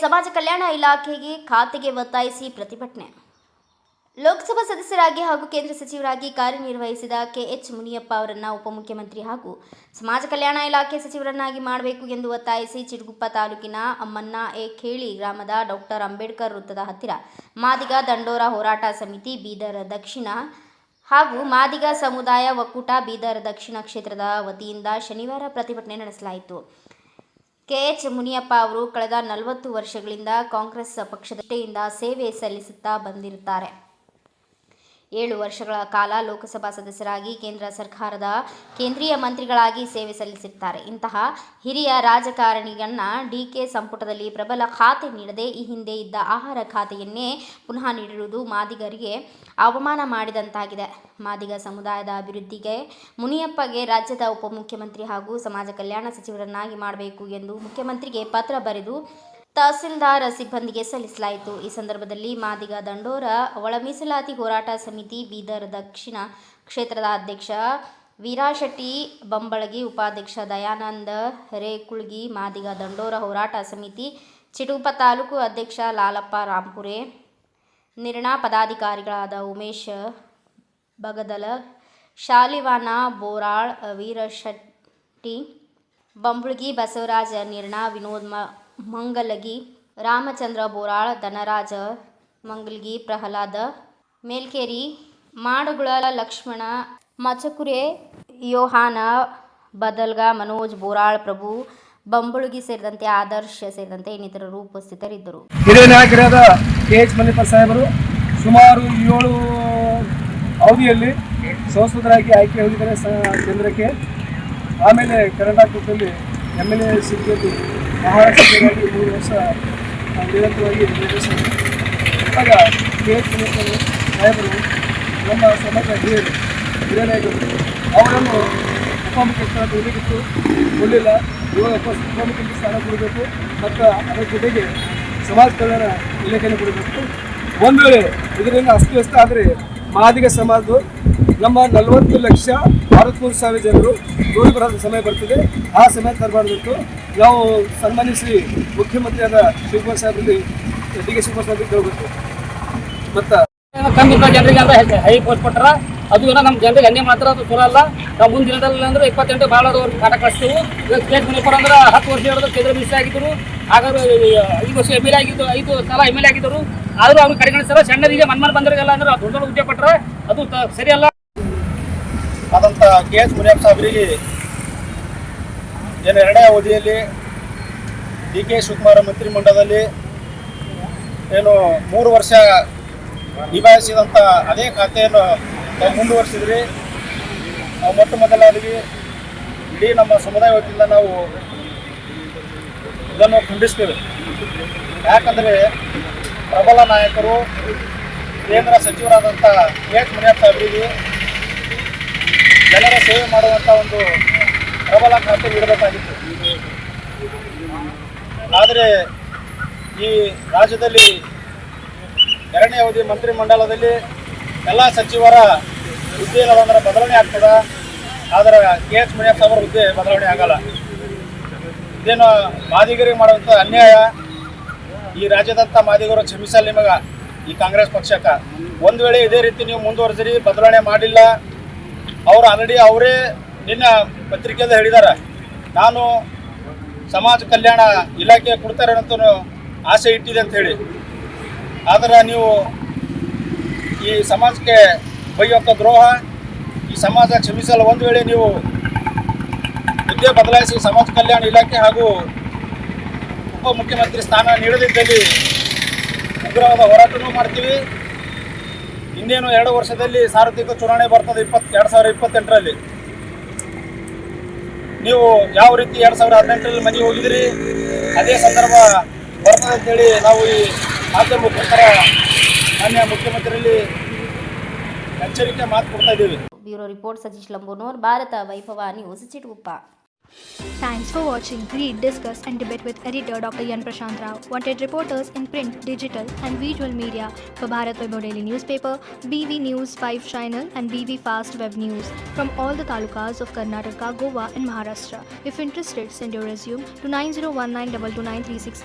ಸಮಾಜ ಕಲ್ಯಾಣ ಇಲಾಖೆಗೆ ಖಾತೆಗೆ ಒತ್ತಾಯಿಸಿ ಪ್ರತಿಭಟನೆ. ಲೋಕಸಭಾ ಸದಸ್ಯರಾಗಿ ಹಾಗೂ ಕೇಂದ್ರ ಸಚಿವರಾಗಿ ಕಾರ್ಯನಿರ್ವಹಿಸಿದ ಕೆಎಚ್ ಮುನಿಯಪ್ಪ ಅವರನ್ನು ಉಪಮುಖ್ಯಮಂತ್ರಿ ಹಾಗೂ ಸಮಾಜ ಕಲ್ಯಾಣ ಇಲಾಖೆ ಸಚಿವರನ್ನಾಗಿ ಮಾಡಬೇಕು ಎಂದು ಒತ್ತಾಯಿಸಿ ಚಿಟಗುಪ್ಪ ತಾಲೂಕಿನ ಮನ್ನಾಎಖೇಳಿ ಗ್ರಾಮದ ಡಾಕ್ಟರ್ ಅಂಬೇಡ್ಕರ್ ವೃತ್ತದ ಹತ್ತಿರ ಮಾದಿಗ ದಂಡೋರ ಹೋರಾಟ ಸಮಿತಿ ಬೀದರ್ ದಕ್ಷಿಣ ಹಾಗೂ ಮಾದಿಗ ಸಮುದಾಯ ಒಕ್ಕೂಟ ಬೀದರ್ ದಕ್ಷಿಣ ಕ್ಷೇತ್ರದ ವತಿಯಿಂದ ಶನಿವಾರ ಪ್ರತಿಭಟನೆ ನಡೆಸಲಾಯಿತು. ಕೆಎಚ್ ಮುನಿಯಪ್ಪ ಅವರು ಕಳೆದ 40 ವರ್ಷಗಳಿಂದ ಕಾಂಗ್ರೆಸ್ ಪಕ್ಷದಿಂದ ಸೇವೆ ಸಲ್ಲಿಸುತ್ತಾ ಬಂದಿರುತ್ತಾರೆ. 7 ವರ್ಷಗಳ ಕಾಲ ಲೋಕಸಭಾ ಸದಸ್ಯರಾಗಿ ಕೇಂದ್ರ ಸರ್ಕಾರದ ಕೇಂದ್ರೀಯ ಮಂತ್ರಿಗಳಾಗಿ ಸೇವೆ ಸಲ್ಲಿಸಿರುತ್ತಾರೆ. ಇಂತಹ ಹಿರಿಯ ರಾಜಕಾರಣಿಯನ್ನ ಡಿಕೆ ಸಂಪುಟದಲ್ಲಿ ಪ್ರಬಲ ಖಾತೆ ನೀಡದೆ ಈ ಹಿಂದೆ ಇದ್ದ ಆಹಾರ ಖಾತೆಯನ್ನೇ ಪುನಃ ನೀಡಿರುವುದು ಮಾದಿಗರಿಗೆ ಅವಮಾನ ಮಾಡಿದಂತಾಗಿದೆ. ಮಾದಿಗ ಸಮುದಾಯದ ಅಭಿವೃದ್ಧಿಗೆ ಮುನಿಯಪ್ಪಗೆ ರಾಜ್ಯದ ಉಪಮುಖ್ಯಮಂತ್ರಿ ಹಾಗೂ ಸಮಾಜ ಕಲ್ಯಾಣ ಸಚಿವರನ್ನಾಗಿ ಮಾಡಬೇಕು ಎಂದು ಮುಖ್ಯಮಂತ್ರಿಗೆ ಪತ್ರ ಬರೆದು ತಹಸೀಲ್ದಾರ್ ಸಿಬ್ಬಂದಿಗೆ ಸಲ್ಲಿಸಲಾಯಿತು. ಈ ಸಂದರ್ಭದಲ್ಲಿ ಮಾದಿಗ ದಂಡೋರ ಒಳ ಮೀಸಲಾತಿ ಹೋರಾಟ ಸಮಿತಿ ಬೀದರ್ ದಕ್ಷಿಣ ಕ್ಷೇತ್ರದ ಅಧ್ಯಕ್ಷ ವೀರಾಶೆಟ್ಟಿ ಬಂಬಳಗಿ, ಉಪಾಧ್ಯಕ್ಷ ದಯಾನಂದ ರೇಕುಳ್ಗಿ, ಮಾದಿಗ ದಂಡೋರ ಹೋರಾಟ ಸಮಿತಿ ಚಿಟಗುಪ್ಪ ತಾಲೂಕು ಅಧ್ಯಕ್ಷ ಲಾಲಪ್ಪ ರಾಂಪುರೆ, ನಿರ್ಣಾ ಪದಾಧಿಕಾರಿಗಳಾದ ಉಮೇಶ್ ಬಗದಲ, ಶಾಲಿವಾನ ಬೋರಾಳ್, ವೀರಶೆಟ್ಟಿ ಬಂಬುಳ್ಗಿ, ಬಸವರಾಜ ನಿರ್ಣಾ, ವಿನೋದ್ ಮಂಗಲಗಿ, ರಾಮಚಂದ್ರ ಬೋರಾಳ್, ಧನರಾಜ ಮಂಗಲ್ಗಿ, ಪ್ರಹ್ಲಾದ ಮೇಲ್ಕೇರಿ, ಮಾಡಗುಳ ಲಕ್ಷ್ಮಣ ಮಚಕುರೆ, ಯೋಹಾನ ಬದಲ್ಗ, ಮನೋಜ್ ಬೋರಾಳ್, ಪ್ರಭು ಬಂಬುಳ್ಗಿ ಸೇರಿದಂತೆ ಆದರ್ಶ ಸೇರಿದಂತೆ ಇನ್ನಿತರರು ಉಪಸ್ಥಿತರಿದ್ದರು. ಹಿರಿಯ ನಾಯಕರಾದ ಕೆಎಚ್ ಮುನಿಯಪ್ಪ ಸಾಹೇಬರು ಸುಮಾರು 7 ಅವಧಿಯಲ್ಲಿ ಸಂಸದರಾಗಿ ಆಯ್ಕೆ ಹೋಗಿದ್ದಾರೆ ಕೇಂದ್ರಕ್ಕೆ. ಆಮೇಲೆ ಕರ್ನಾಟಕದಲ್ಲಿ MLA ಸಿಕ್ಕಿದ್ದು ಮಹಾರಾಷ್ಟ್ರದಲ್ಲಿ 3 ವರ್ಷ ನಿರಂತರವಾಗಿ ನಿರ್ವಹಿಸಿದರು. ಇವಾಗ ಕೆಎಚ್ ಮುನಿಯಪ್ಪ ಸಾಹೇಬರು ನಮ್ಮ ಸಮಾಜ ಹಿರಿಯ ನಾಯಕರು ಅವರನ್ನು ಉಪಮುಖ್ಯಮಂತ್ರಿ ಸ್ಥಾನ ಕೊಡಬೇಕಿತ್ತು, ಕೊಡಲಿಲ್ಲ. ಇವಾಗ ಉಪಮುಖ್ಯಮಂತ್ರಿ ಸ್ಥಾನ ಕೊಡಬೇಕು ಮತ್ತು ಅದರ ಜೊತೆಗೆ ಸಮಾಜ ಕಲ್ಯಾಣ ಇಲಾಖೆಯನ್ನು ಕೊಡಬೇಕು. ಒಂದು ವೇಳೆ ಇದರಿಂದ ಅಸ್ತವ್ಯಸ್ತ ಆದರೆ ಮಾದಿಗ ಸಮಾಜದ್ದು ನಮ್ಮ 40,63,000 ಜನರು ದೂರ ಬರೋದ ಸಮಯ ಬರ್ತದೆ. ಆ ಸಮಯ ತರಬಾರ್ದಿತ್ತು. ನಾವು ಸನ್ಮಾನಿಸಿ ಮುಖ್ಯಮಂತ್ರಿಯಾದ ಶಿವಕುಮಾರ್ ಸಾಹೇಬರಲ್ಲಿ ಡಿಕೆ ಶಿವಕುಮಾರ್ ಸಾಹೇಬ್ ಕೇಳಬೇಕು. ಮತ್ತು ಜನರಿಗೆ ಅಂತ ಹೈ ಪೋಸ್ಟ್ ಕೊಟ್ಟಾರ. ಅದು ಏನೋ ನಮ್ಮ ಜನರಿಗೆ ಅನ್ಯ ಮಾತ್ರ ಅದು ಚಲೋ ಅಲ್ಲ. ನಾವು ಮುಂದಿನ ದಿನದಲ್ಲಿ ಅಂದ್ರೆ 28 ಭಾಳ ಅವ್ರಿಗೆ ಕಾಟ ಕಳಿಸ್ತೀವಿ. ಕೆಎಚ್ ಮುನಿಯಪ್ಪ ಅಂದ್ರೆ 10 ವರ್ಷ ಹೇಳಿದ್ರು ಕೇಂದ್ರ ಮಿನಿಸ್ಟರ್ ಆಗಿದ್ದರು. ಹಾಗಾದ್ರೆ 5 ವರ್ಷ MLA ಆಗಿದ್ದು, 5 ಸಲ MLA ಆಗಿದ್ದರು. ಆದರೂ ಅವ್ರಿಗೆ ಕಡೆಗಣಿಸ್ತಾರೆ. ಸಣ್ಣರಿಗೆ ಮನ್ಮನ್ ಬಂದವರಿಗೆಲ್ಲ ಅಂದ್ರೆ ದೊಡ್ಡ ದೊಡ್ಡ ಉದ್ಯೋಗ ಕೊಟ್ಟರೆ ಅದು ಸರಿಯಲ್ಲ. ಆದಂಥ ಕೆಎಚ್ ಮುನಿಯಪ್ಪ ಸಾಹೇಬರಿಗೆ ಏನು 2ನೇ ಅವಧಿಯಲ್ಲಿ ಡಿಕೆ ಶಿವಕುಮಾರ್ ಮಂತ್ರಿಮಂಡಲದಲ್ಲಿ ಏನು 3 ವರ್ಷ ನಿಭಾಯಿಸಿದಂಥ ಅದೇ ಖಾತೆಯನ್ನು ನಾವು ಮುಂದುವರಿಸಿದ್ರಿ. ನಾವು ಮೊಟ್ಟ ಮೊದಲಾಗಿ ಇಡೀ ನಮ್ಮ ಸಮುದಾಯ ವತಿಯಿಂದ ನಾವು ಇದನ್ನು ಖಂಡಿಸ್ತೇವೆ. ಯಾಕಂದರೆ ಪ್ರಬಲ ನಾಯಕರು ಕೇಂದ್ರ ಸಚಿವರಾದಂಥ ಕೆಎಚ್ ಮುನಿಯಪ್ಪ ಸಾಹೇಬರಿಗೆ ಜನರ ಸೇವೆ ಮಾಡುವಂಥ ಒಂದು ಪ್ರಬಲ ಖಾತೆ ನೀಡಬೇಕಾಗಿತ್ತು. ಆದರೆ ಈ ರಾಜ್ಯದಲ್ಲಿ 2ನೇ ಅವಧಿ ಮಂತ್ರಿಮಂಡಲದಲ್ಲಿ ಎಲ್ಲ ಸಚಿವರ ಹುದ್ದೆ ಏನದಂದ್ರೆ ಬದಲಾವಣೆ ಆಗ್ತದೆ. ಆದರೆ ಕೆಎಚ್ ಮುನಿಯಪ್ಪ ಅವರ ಹುದ್ದೆ ಬದಲಾವಣೆ ಆಗಲ್ಲ. ಇದೇನು ಮಾದಿಗರಿಗೆ ಮಾಡುವಂಥ ಅನ್ಯಾಯ. ಈ ರಾಜ್ಯದಂಥ ಮಾದಿಗರು ಕ್ಷಮಿಸಲ್ಲ ನಿಮಗೆ ಈ ಕಾಂಗ್ರೆಸ್ ಪಕ್ಷಕ್ಕೆ. ಒಂದು ವೇಳೆ ಇದೇ ರೀತಿ ನೀವು ಮುಂದುವರೆಸಿರಿ, ಬದಲಾವಣೆ ಮಾಡಿಲ್ಲ. ಅವರು ಆಲ್ರೆಡಿ ಅವರೇ ನಿನ್ನ ಪತ್ರಿಕೆಯಲ್ಲಿ ಹೇಳಿದ್ದಾರೆ, ನಾನು ಸಮಾಜ ಕಲ್ಯಾಣ ಇಲಾಖೆ ಕೊಡ್ತಾರೆ ಅಂತ ಆಸೆ ಇಟ್ಟಿದೆ ಅಂತ ಹೇಳಿ. ಆದರೆ ನೀವು ಈ ಸಮಾಜಕ್ಕೆ ಬೈಯುವಂಥ ದ್ರೋಹ, ಈ ಸಮಾಜ ಕ್ಷಮಿಸಲ್ಲ. ಒಂದು ವೇಳೆ ನೀವು ಹುದ್ದೆ ಬದಲಾಯಿಸಿ ಸಮಾಜ ಕಲ್ಯಾಣ ಇಲಾಖೆ ಹಾಗೂ ಉಪಮುಖ್ಯಮಂತ್ರಿ ಸ್ಥಾನ ನೀಡದಿದ್ದಲ್ಲಿ ಉಗ್ರವಾದ ಹೋರಾಟನೂ ಮಾಡ್ತೀವಿ. ಇನ್ನೇನು 2 ವರ್ಷದಲ್ಲಿ ಸಾರ್ವತ್ರಿಕ ಚುನಾವಣೆ ಬರ್ತದೆ 2028ರಲ್ಲಿ. ನೀವು ಯಾವ ರೀತಿ 2018ರಲ್ಲಿ ಮನೆಗೆ ಹೋಗಿದ್ರಿ ಅದೇ ಸಂದರ್ಭ ಬರ್ತದೆ ಅಂತೇಳಿ ನಾವು ಈ ಮಾಧ್ಯಮ ಮುಖಾಂತರ ಮಾನ್ಯ ಮುಖ್ಯಮಂತ್ರಿಯಲ್ಲಿ ಎಚ್ಚರಿಕೆ ಮಾತು ಕೊಡ್ತಾ ಇದ್ದೀವಿ. ಬ್ಯೂರೋ ರಿಪೋರ್ಟ್ ಸತೀಶ್ ಲಂಬೋನೂರ್, ಭಾರತ ವೈಭವ news, Chitguppa. Thanks for watching Read, Discuss and Debate with editor Dr. Yan Prashant Rao. Wanted reporters in print, digital and visual media for Bharat Vaibhav Daily Newspaper, BV News 5 Channel and BV Fast Web News from all the talukas of Karnataka, Goa and Maharashtra. If interested, send your resume to 9019229369.